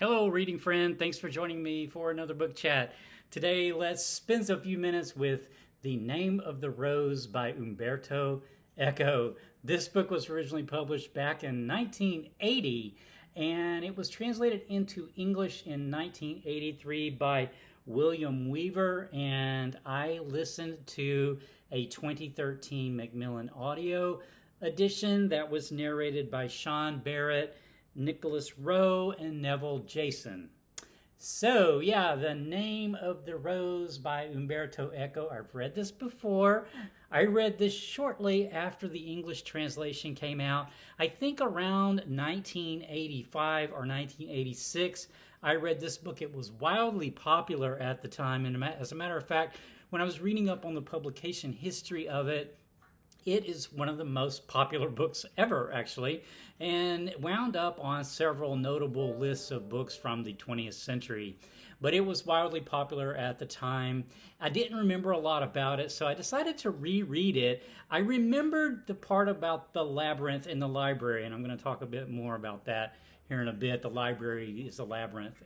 Hello, reading friend. Thanks for joining me for another book chat. Today, let's spend a few minutes with The Name of the Rose by Umberto Eco. This book was originally published back in 1980, and it was translated into English in 1983 by William Weaver, and I listened to a 2013 MacMillan audio edition that was narrated by Sean Barrett, Nicholas Rowe, and Neville Jason. So, yeah, The Name of the Rose by Umberto Eco. I've read this before. I read this shortly after the English translation came out. I think around 1985 or 1986. I read this book. It was wildly popular at the time. And as a matter of fact, when I was reading up on the publication history of it, it is one of the most popular books ever, actually, and wound up on several notable lists of books from the 20th century. But it was wildly popular at the time. I didn't remember a lot about it, so I decided to reread it. I remembered the part about the labyrinth in the library, and I'm going to talk a bit more about that here in a bit. The library is a labyrinth.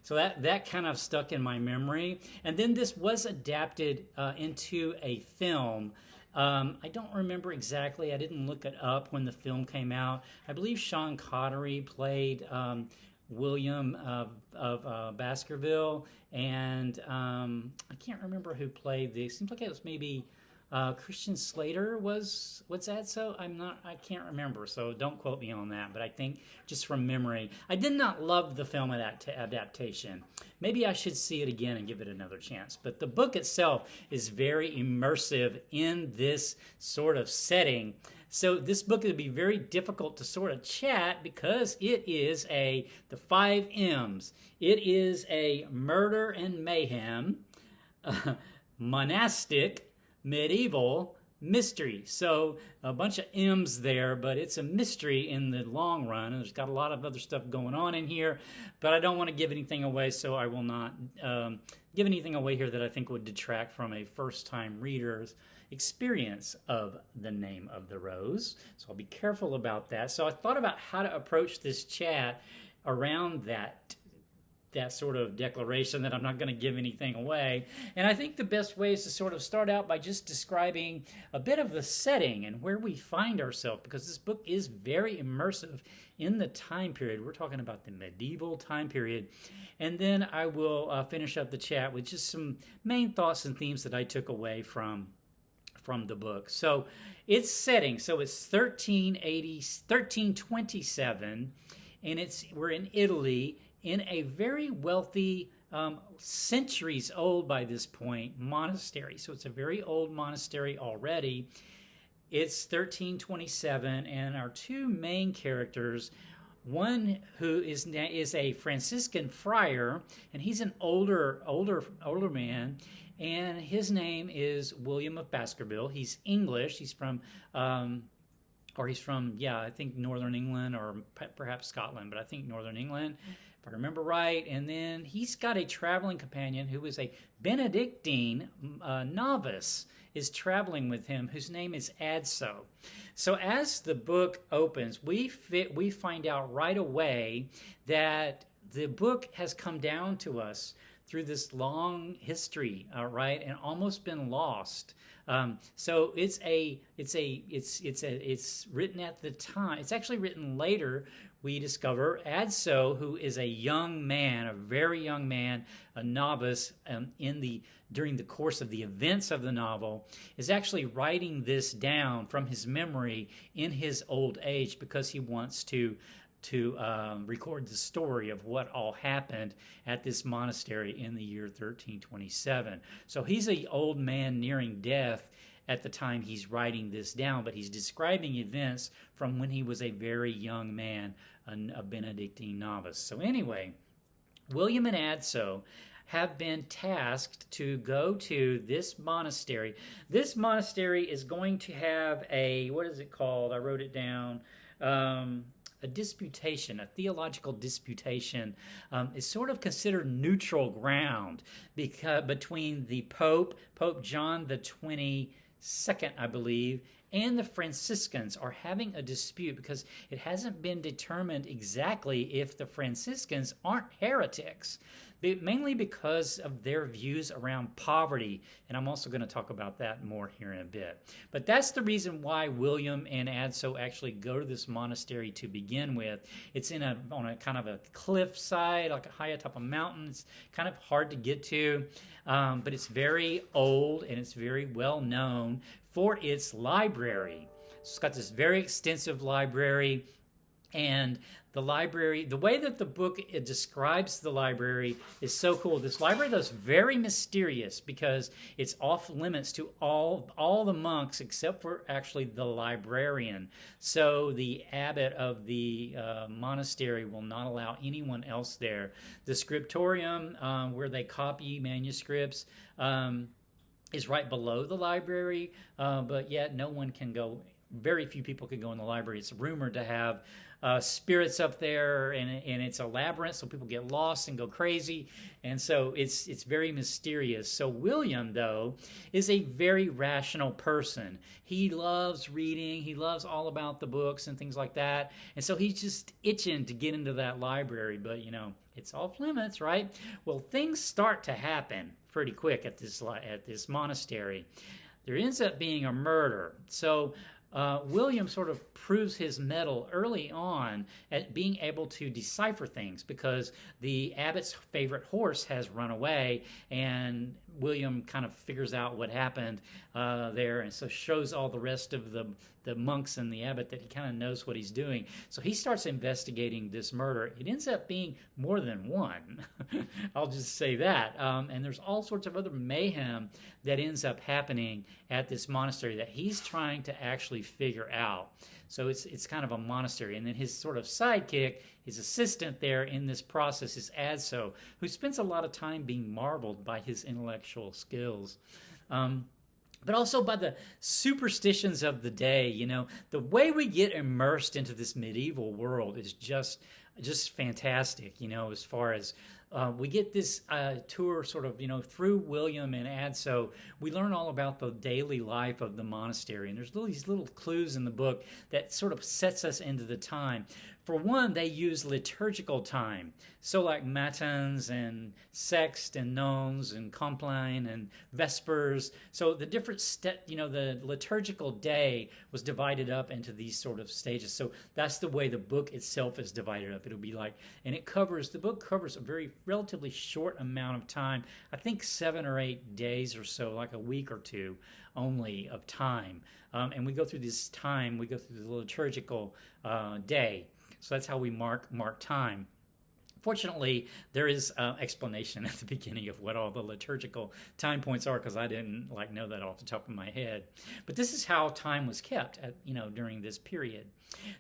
So that kind of stuck in my memory. And then this was adapted into a film. I don't remember exactly. I didn't look it up when the film came out. I believe Sean Connery played William of Baskerville, and I can't remember who played this. Seems like it was maybe Christian Slater was that? So I can't remember. So don't quote me on that. But I think just from memory, I did not love the film adaptation. Maybe I should see it again and give it another chance. But the book itself is very immersive in this sort of setting. So this book would be very difficult to sort of chat because it is the 5 M's. It is a murder and mayhem, monastic, medieval, mystery. So a bunch of M's there, but it's a mystery in the long run. And there's got a lot of other stuff going on in here, but I don't want to give anything away, so I will not give anything away here that I think would detract from a first-time reader's experience of The Name of the Rose. So I'll be careful about that. So I thought about how to approach this chat around that sort of declaration that I'm not going to give anything away. And I think the best way is to sort of start out by just describing a bit of the setting and where we find ourselves, because this book is very immersive in the time period. We're talking about the medieval time period. And then I will finish up the chat with just some main thoughts and themes that I took away from the book. So its setting, so it's 1327, and we're in Italy, in a very wealthy, centuries old by this point, monastery. So it's a very old monastery already. It's 1327, and our two main characters, one who is a Franciscan friar, and he's an older man, and his name is William of Baskerville. He's English. He's from I think Northern England or perhaps Scotland, but I think Northern England, if I remember right. And then he's got a traveling companion who is a Benedictine novice, is traveling with him, whose name is Adso. So as the book opens, we find out right away that the book has come down to us through this long history, right, and almost been lost. So it's written at the time. It's actually written later. We discover Adso, who is a young man, a very young man, a novice, during the course of the events of the novel, is actually writing this down from his memory in his old age because he wants to record the story of what all happened at this monastery in the year 1327. So he's an old man nearing death at the time he's writing this down, but he's describing events from when he was a very young man, a Benedictine novice. So anyway, William and Adso have been tasked to go to this monastery. This monastery is going to have what is it called? I wrote it down. A disputation, a theological disputation, is sort of considered neutral ground between the Pope John the 22nd, I believe, and the Franciscans are having a dispute because it hasn't been determined exactly if the Franciscans aren't heretics, mainly because of their views around poverty. And I'm also going to talk about that more here in a bit. But that's the reason why William and Annaud actually go to this monastery to begin with. It's on a kind of a cliff side, like high atop a mountain. It's kind of hard to get to, but it's very old and it's very well known for its library. It's got this very extensive library. And the library, the way that the book describes the library is so cool. This library, though, is very mysterious because it's off limits to all the monks except for actually the librarian. So the abbot of the monastery will not allow anyone else there. The scriptorium, where they copy manuscripts, is right below the library, but yet no one can go. Very few people can go in the library. It's rumored to have spirits up there, and it's a labyrinth, so people get lost and go crazy, and so it's very mysterious. So William, though, is a very rational person. He loves reading. He loves all about the books and things like that, and so he's just itching to get into that library, but it's off limits, right? Well, things start to happen pretty quick at this monastery. There ends up being a murder. So William sort of proves his mettle early on at being able to decipher things because the abbot's favorite horse has run away, and William kind of figures out what happened there, and so shows all the rest of the monks and the abbot that he kind of knows what he's doing. So he starts investigating this murder. It ends up being more than one. I'll just say that. And there's all sorts of other mayhem that ends up happening at this monastery that he's trying to actually figure out. So it's kind of a monastery. And then his sort of sidekick, his assistant there in this process is Annaud, who spends a lot of time being marveled by his intellectual skills. But also by the superstitions of the day. The way we get immersed into this medieval world is just fantastic, as far as we get this tour sort of, through William and Annaud. We learn all about the daily life of the monastery, and there's these little clues in the book that sort of sets us into the time. For one, they use liturgical time. So like matins and sext and nones and compline and vespers. So the different the liturgical day was divided up into these sort of stages. So that's the way the book itself is divided up. It'll be like, and the book covers a very relatively short amount of time. I think 7 or 8 days or so, like a week or two only of time. And we go through this time, we go through the liturgical day. So that's how we mark time. Fortunately, there is explanation at the beginning of what all the liturgical time points are, because I didn't know that off the top of my head. But this is how time was kept during this period.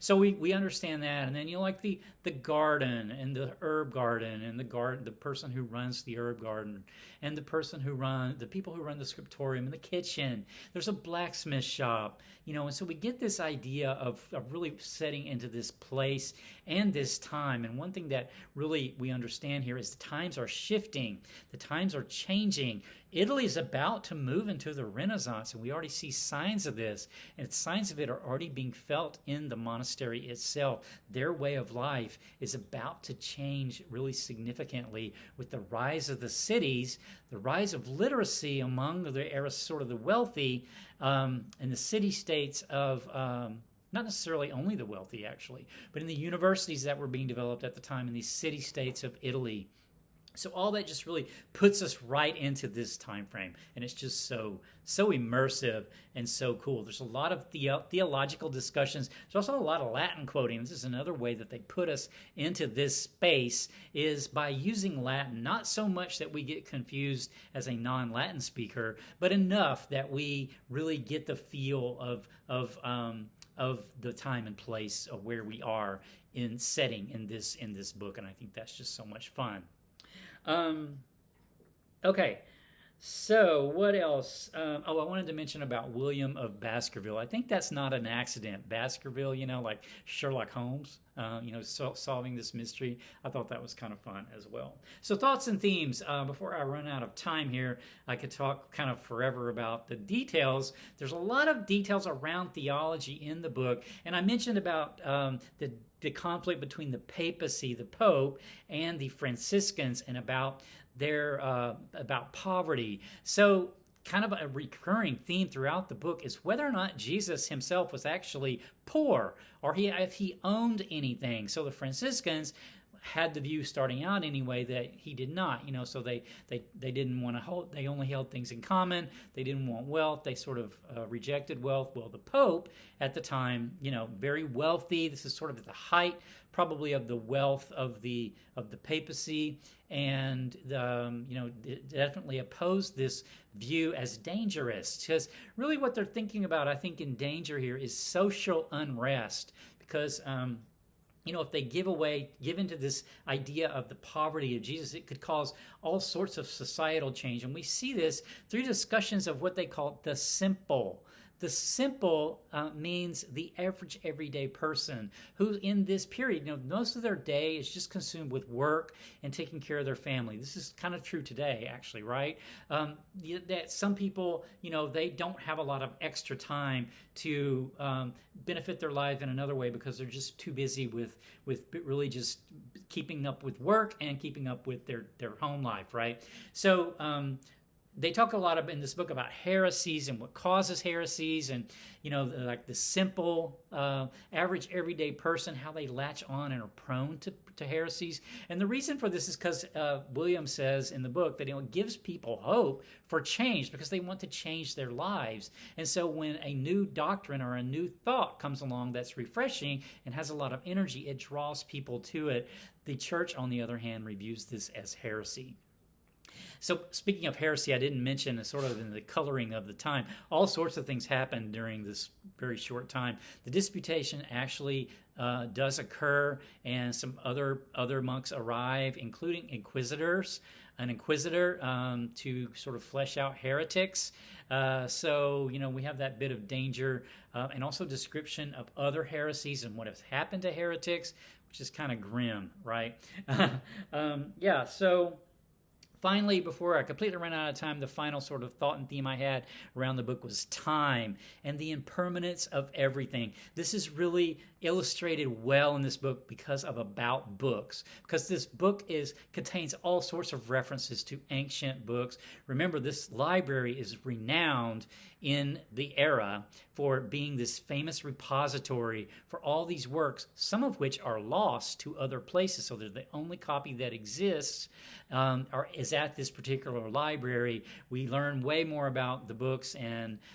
So we understand that, and then the garden and the herb garden and the person who runs the herb garden and the people who run the scriptorium and the kitchen. There's a blacksmith shop, and so we get this idea of really setting into this place and this time. And one thing that really we understand here is the times are shifting, the times are changing. Italy is about to move into the Renaissance, and we already see signs of this, and signs of it are already being felt in the monastery itself. Their way of life is about to change really significantly with the rise of the cities, the rise of literacy among the wealthy, and the city-states of not necessarily only the wealthy, actually, but in the universities that were being developed at the time in these city-states of Italy. So all that just really puts us right into this time frame, and it's just so immersive and so cool. There's a lot of theological discussions. There's also a lot of Latin quoting. This is another way that they put us into this space, is by using Latin, not so much that we get confused as a non-Latin speaker, but enough that we really get the feel of the time and place of where we are in setting in this book, and I think that's just so much fun. Okay, So, what else? I wanted to mention about William of Baskerville. I think that's not an accident. Baskerville, like Sherlock Holmes, solving this mystery. I thought that was kind of fun as well. So, thoughts and themes. Before I run out of time here, I could talk kind of forever about the details. There's a lot of details around theology in the book, and I mentioned about the conflict between the papacy, the Pope, and the Franciscans, and about about poverty. So kind of a recurring theme throughout the book is whether or not Jesus himself was actually poor, or if he owned anything. So the Franciscans had the view starting out anyway that he did not, so they didn't want to hold, they only held things in common. They didn't want wealth. They sort of rejected wealth. Well, the Pope at the time, very wealthy. This is sort of at the height probably of the wealth of the papacy, and definitely opposed this view as dangerous, because really what they're thinking about, I think, in danger here is social unrest, because if they give into this idea of the poverty of Jesus, it could cause all sorts of societal change. And we see this through discussions of what they call the simple. The simple means the average everyday person who in this period, most of their day is just consumed with work and taking care of their family. This is kind of true today, actually, right? That some people, they don't have a lot of extra time to benefit their life in another way because they're just too busy with really just keeping up with work and keeping up with their home life, right? So, they talk a lot in this book about heresies and what causes heresies, and like the simple average everyday person, how they latch on and are prone to heresies. And the reason for this is because William says in the book that it gives people hope for change, because they want to change their lives. And so when a new doctrine or a new thought comes along that's refreshing and has a lot of energy, it draws people to it. The church, on the other hand, reviews this as heresy. So speaking of heresy, I didn't mention, sort of in the coloring of the time, all sorts of things happened during this very short time. The disputation actually does occur, and some other monks arrive, including inquisitors, an inquisitor to sort of flesh out heretics. So we have that bit of danger, and also description of other heresies and what has happened to heretics, which is kind of grim, right? So finally, before I completely ran out of time, the final sort of thought and theme I had around the book was time and the impermanence of everything. This is really illustrated well in this book because of about books, because this book contains all sorts of references to ancient books. Remember, this library is renowned in the era for being this famous repository for all these works, some of which are lost to other places. So they're the only copy that exists is at this particular library. We learn way more about the books,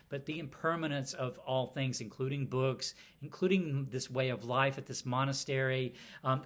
but the impermanence of all things, including books, including this way of life at this monastery,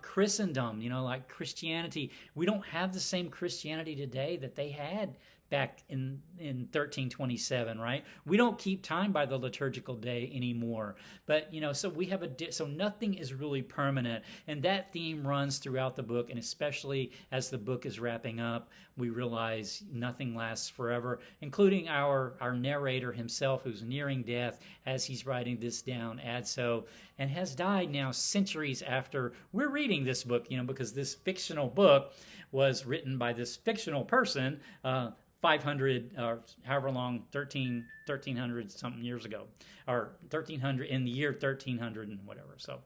Christendom, like Christianity. We don't have the same Christianity today that they had back in 1327, right? We don't keep time by the liturgical day anymore. But, so we have so nothing is really permanent. And that theme runs throughout the book. And especially as the book is wrapping up, we realize nothing lasts forever, including our narrator himself, who's nearing death as he's writing this down, Adso, and has died now centuries after we're reading this book, because this fictional book was written by this fictional person, 500 or however long, 1300 something years ago, or 1300 in the year 1300 and whatever. So,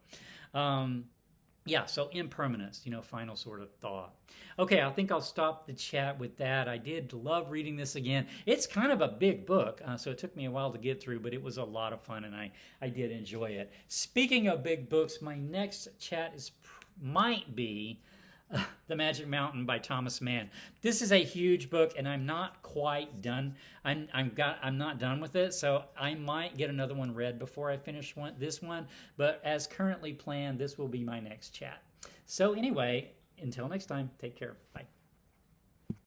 so impermanence, final sort of thought. Okay, I think I'll stop the chat with that. I did love reading this again. It's kind of a big book, so it took me a while to get through, but it was a lot of fun, and I did enjoy it. Speaking of big books, my next chat might be The Magic Mountain by Thomas Mann. This is a huge book, and I'm not quite done. I'm not done with it, so I might get another one read before I finish this one. But as currently planned, this will be my next chat. So anyway, until next time, take care. Bye.